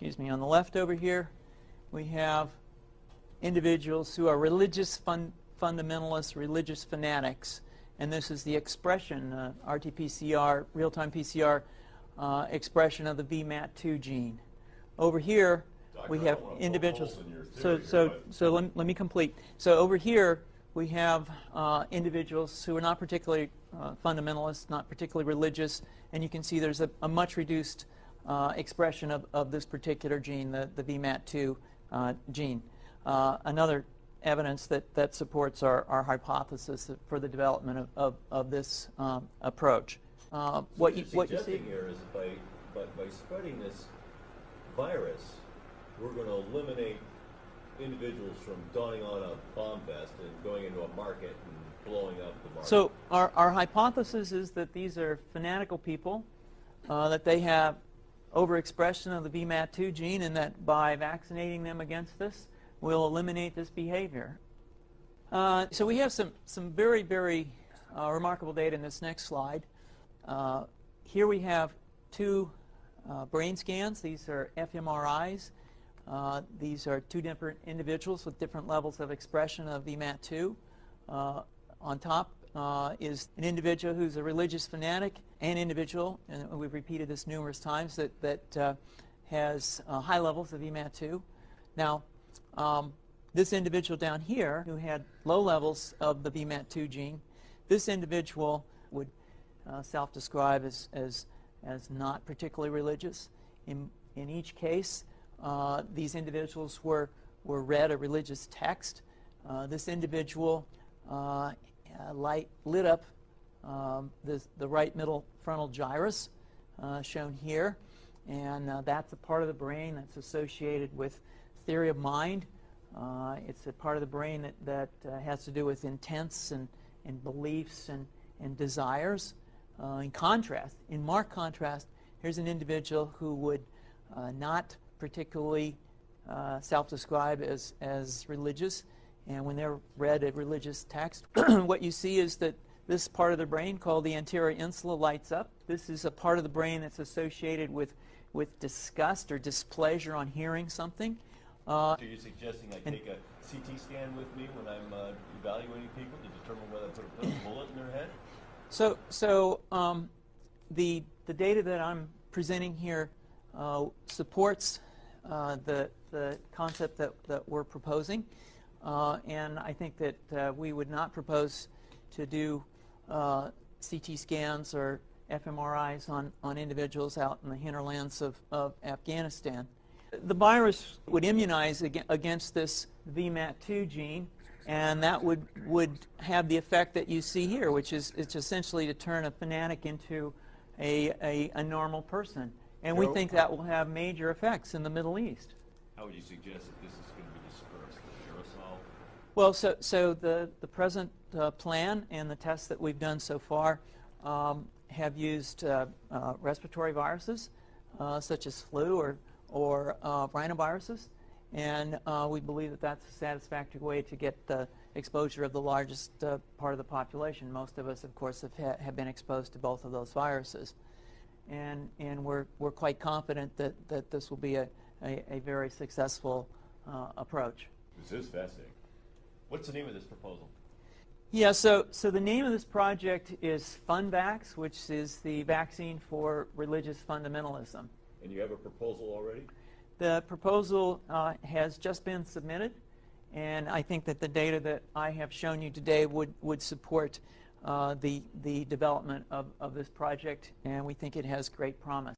excuse me, on the left over here, we have individuals who are religious fundamentalists, religious fanatics, and this is the expression, RT-PCR, real-time PCR expression of the VMAT2 gene. Over here, we have individuals. So let me complete. So over here, we have individuals who are not particularly fundamentalists, not particularly religious, and you can see there's a much reduced expression of this particular gene, the VMAT2 gene. Another evidence that supports our hypothesis for the development of this approach. What you see here is by spreading this virus, we're going to eliminate individuals from donning on a bomb vest and going into a market and blowing up the market. So our hypothesis is that these are fanatical people, that they have overexpression of the VMAT2 gene, and that by vaccinating them against this, we'll eliminate this behavior. So we have some very, very remarkable data in this next slide. Here we have two brain scans. These are fMRIs. These are two different individuals with different levels of expression of VMAT2. On top is an individual who's a religious fanatic, an individual, and we've repeated this numerous times, that has high levels of VMAT2. Now, this individual down here who had low levels of the VMAT2 gene, this individual would self-describe as not particularly religious. In each case, these individuals were read a religious text. This individual lit up the right middle frontal gyrus, shown here, and that's a part of the brain that's associated with theory of mind. It's a part of the brain that has to do with intents and beliefs and desires. In marked contrast, here's an individual who would not particularly self-describe as religious, and when they're read a religious text, what you see is that this part of the brain called the anterior insula lights up. This is a part of the brain that's associated with disgust or displeasure on hearing something. So you're suggesting I take a CT scan with me when I'm evaluating people to determine whether I put a bullet in their head? So the data that I'm presenting here supports the concept that we're proposing, and I think that we would not propose to do CT scans or fMRIs on individuals out in the hinterlands of Afghanistan. The virus would immunize against this VMAT2 gene, and that would have the effect that you see here, which is it's essentially to turn a fanatic into a normal person. And we think that will have major effects in the Middle East. How would you suggest that this is going to be dispersed? The aerosol? Well, so the present plan and the tests that we've done so far have used respiratory viruses, such as flu or rhinoviruses, and we believe that that's a satisfactory way to get the exposure of the largest part of the population. Most of us, of course, have been exposed to both of those viruses, and we're quite confident that this will be a very successful approach. This is fascinating. What's the name of this proposal? Yeah, so the name of this project is FunVax, which is the vaccine for religious fundamentalism. And you have a proposal already? The proposal has just been submitted, and I think that the data that I have shown you today would support the development of this project, and we think it has great promise.